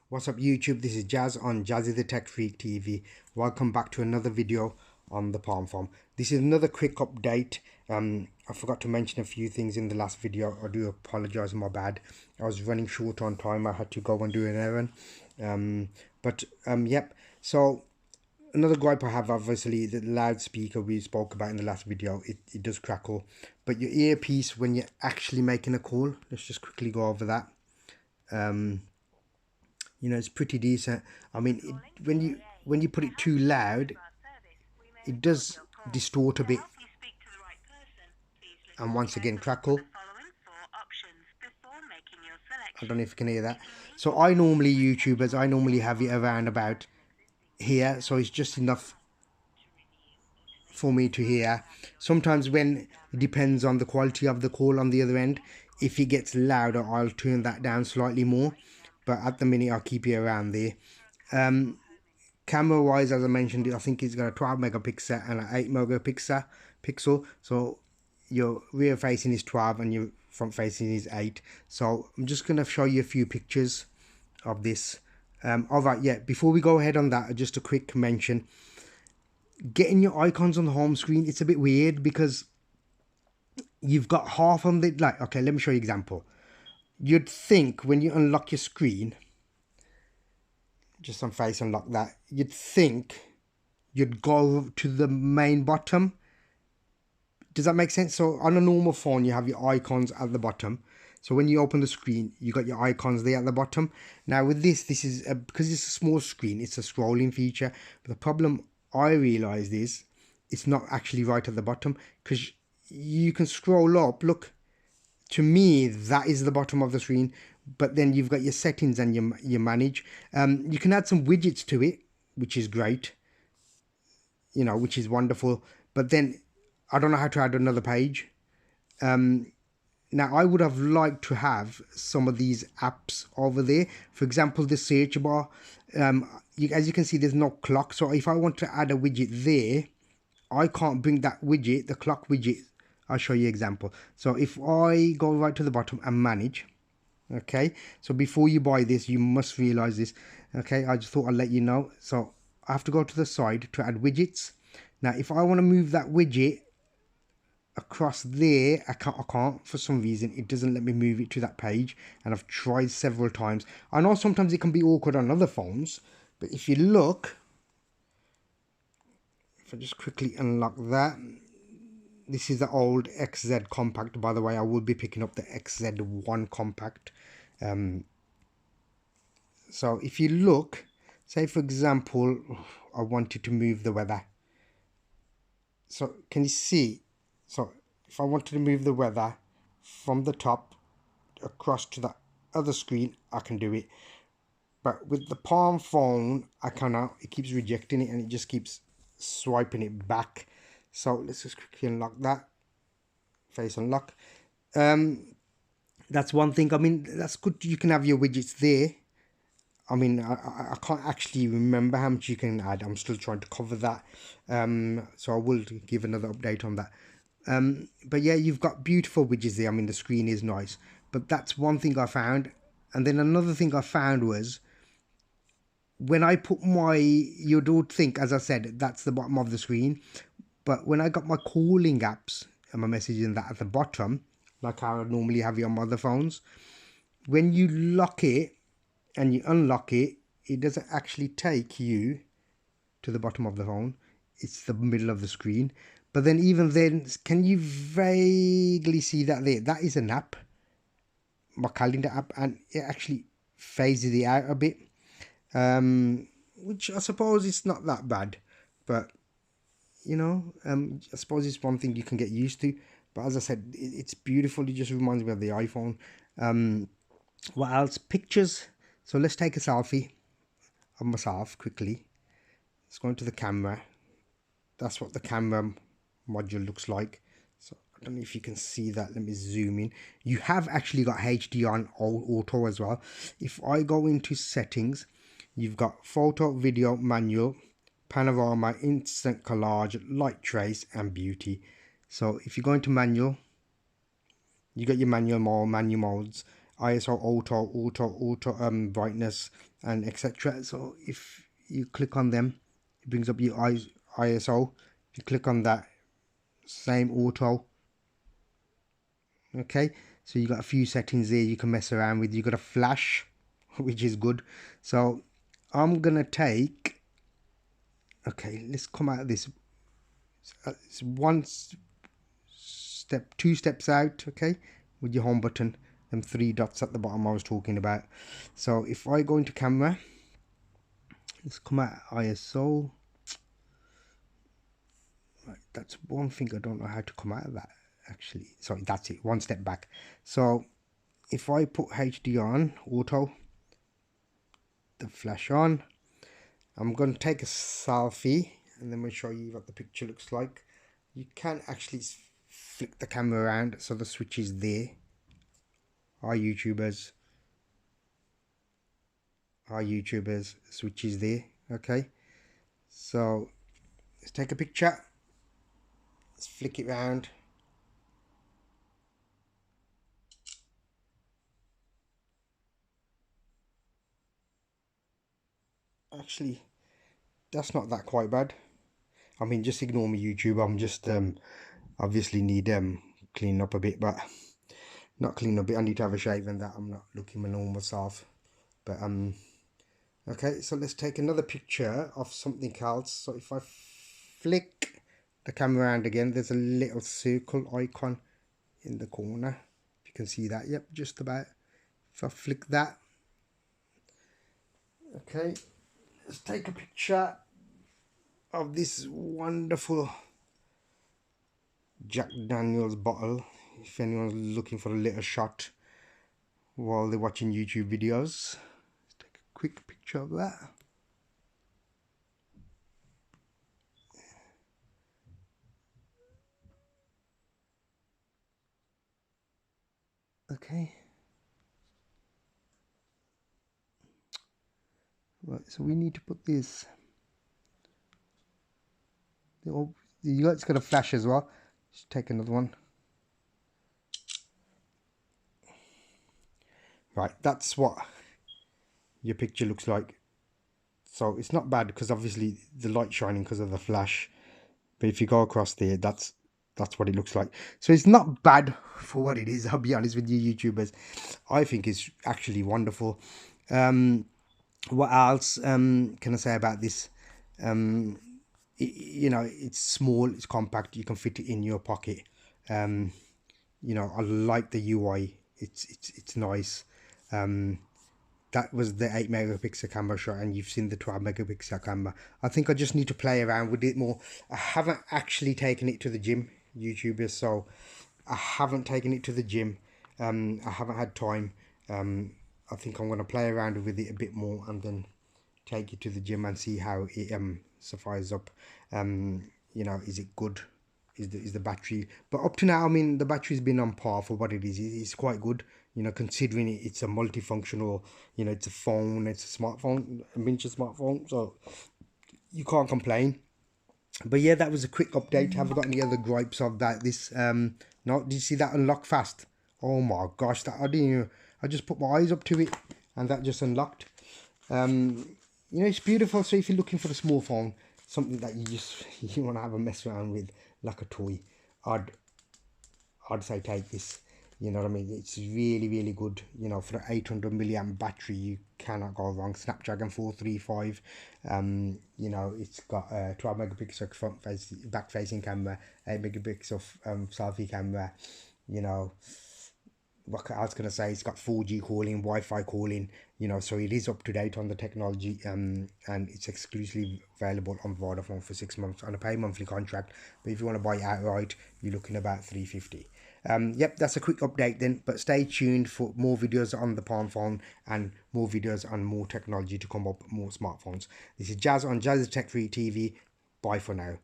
What's up YouTube, this is Jazz on Jazzy the Tech Freak TV. Welcome back to another video on the Palm Farm. This is another quick update. I forgot to mention a few things in the last video. I do apologize, my bad. I was running short on time. I had to go and do an errand. Yep. So another gripe I have, obviously, the loudspeaker we spoke about in the last video, it does crackle. But your earpiece when you're actually making a call, let's just quickly go over that. You know, it's pretty decent. I mean, when you put it too loud, it does distort a bit and once again crackle. I don't know if you can hear that. So I normally, YouTubers, I normally have it around about here, so it's just enough for me to hear. Sometimes when it depends on the quality of the call on the other end, if it gets louder, I'll turn that down slightly more, but at the minute I'll keep it around there. Camera wise, as I mentioned, I think it's got a 12 megapixel and an 8 megapixel. So your rear facing is 12 and your front facing is 8. So I'm just going to show you a few pictures of this. Alright, yeah, before we go ahead on that, just a quick mention. Getting your icons on the home screen, it's a bit weird because you've got half on the, like, okay, let me show you an example. You'd think when you unlock your screen, just on face unlock that, you'd think you'd go to the main bottom. Does that make sense? So on a normal phone, you have your icons at the bottom. So when you open the screen, you got your icons there at the bottom. Now with this is because it's a small screen, it's a scrolling feature. But the problem I realized is it's not actually right at the bottom, because you can scroll up. Look, to me that is the bottom of the screen, but then you've got your settings and your manage. You can add some widgets to it, which is great, you know, which is wonderful, but then I don't know how to add another page. Now I would have liked to have some of these apps over there. For example, the search bar, as you can see, there's no clock, so if I want to add a widget there, I can't bring that widget, the clock widget. I'll show you an example. So if I go right to the bottom and manage, okay, so before you buy this, you must realize this, okay, I just thought I'd let you know. So I have to go to the side to add widgets. Now if I want to move that widget across there, I can't for some reason. It doesn't let me move it to that page, and I've tried several times. I know sometimes it can be awkward on other phones, but if you look, if I just quickly unlock that, this is the old XZ compact, by the way. I will be picking up the XZ1 compact. So if you look, say for example, I wanted to move the weather. So can you see? So if I wanted to move the weather from the top across to the other screen, I can do it. But with the Palm phone, I cannot. It keeps rejecting it and it just keeps swiping it back. So let's just quickly unlock that. Face unlock. That's one thing. I mean, that's good. You can have your widgets there. I mean, I can't actually remember how much you can add. I'm still trying to cover that. So I will give another update on that. But yeah, you've got beautiful widgets there. I mean, the screen is nice. But that's one thing I found. And then another thing I found was, when I put my, you don't think, as I said, that's the bottom of the screen. But when I got my calling apps and my messaging that at the bottom, like how I normally have it on my other phones, when you lock it and you unlock it, it doesn't actually take you to the bottom of the phone. It's the middle of the screen. But then even then, can you vaguely see that there? That is an app, my calendar app, and it actually phases it out a bit. Which I suppose it's not that bad, but you know, I suppose it's one thing you can get used to. But as I said, it's beautiful. It just reminds me of the iPhone. What else? Pictures. So let's take a selfie of myself quickly. Let's go into the camera. That's what the camera module looks like. So I don't know if you can see that. Let me zoom in. You have actually got HD on auto as well. If I go into settings, you've got photo, video, manual, panorama, instant collage, light trace, and beauty. So if you go into manual, you got your manual modes. ISO, auto brightness, and etc. So if you click on them, it brings up your ISO. If you click on that, same auto. Okay, so you got a few settings there you can mess around with. You got a flash, which is good. So I'm gonna take, okay, let's come out of this. It's two steps out, okay, with your home button, them three dots at the bottom I was talking about. So if I go into camera, let's come out ISO. Right, that's one thing I don't know how to come out of that actually. Sorry, that's it, one step back. So if I put HD on, auto, the flash on, I'm going to take a selfie and then we'll show you what the picture looks like. You can actually flick the camera around so the switch is there. Our YouTubers, switch is there. Okay, so let's take a picture, let's flick it around. Actually, that's not that quite bad. I mean, just ignore me, YouTube. I'm just obviously need cleaning up a bit, but not clean up a bit. I need to have a shave and that. I'm not looking my normal self. But okay, so let's take another picture of something else. So if I flick the camera around again, there's a little circle icon in the corner. If you can see that, yep, just about. If I flick that, okay, let's take a picture of this wonderful Jack Daniels bottle. If anyone's looking for a little shot while they're watching YouTube videos, let's take a quick picture of that. Okay. Right, so we need to put this. It's got a flash as well. Just take another one. Right, that's what your picture looks like. So it's not bad because obviously the light's shining because of the flash. But if you go across there, that's what it looks like. So it's not bad for what it is. I'll be honest with you, YouTubers. I think it's actually wonderful. What else can I say about this? You know, it's small, it's compact. You can fit it in your pocket. You know, I like the UI. It's nice. That was the 8 megapixel camera shot, and you've seen the 12 megapixel camera. I think I just need to play around with it more. I haven't actually taken it to the gym, YouTubers, so I haven't taken it to the gym. I haven't had time. I think I'm going to play around with it a bit more and then take it to the gym and see how it suffices up. You know, is it good? Is the battery? But up to now, I mean, the battery's been on par for what it is. It's quite good, you know, considering it's a multifunctional, you know, it's a phone, it's a smartphone, a miniature smartphone, so you can't complain. But yeah, that was a quick update. Haven't got any other gripes of that. This no, did you see that unlock fast? Oh my gosh, that I didn't even, I just put my eyes up to it and that just unlocked. You know, it's beautiful. So if you're looking for a small phone, something that you want to have a mess around with, like a toy, I'd say take this. You know what I mean? It's really good. You know, for an 800 milliamp battery, you cannot go wrong. Snapdragon 435. You know, it's got a 12 megapixel front facing, back facing camera, 8 megapixel selfie camera. You know, what I was gonna say, it's got 4G calling, Wi-Fi calling, you know, so it is up to date on the technology, and it's exclusively available on Vodafone for 6 months on a pay monthly contract. But if you want to buy it outright, you're looking about 350. Yep, that's a quick update then. But stay tuned for more videos on the Palm phone and more videos on more technology to come up, more smartphones. This is Jazz on Jazzy Tech Free TV. Bye for now.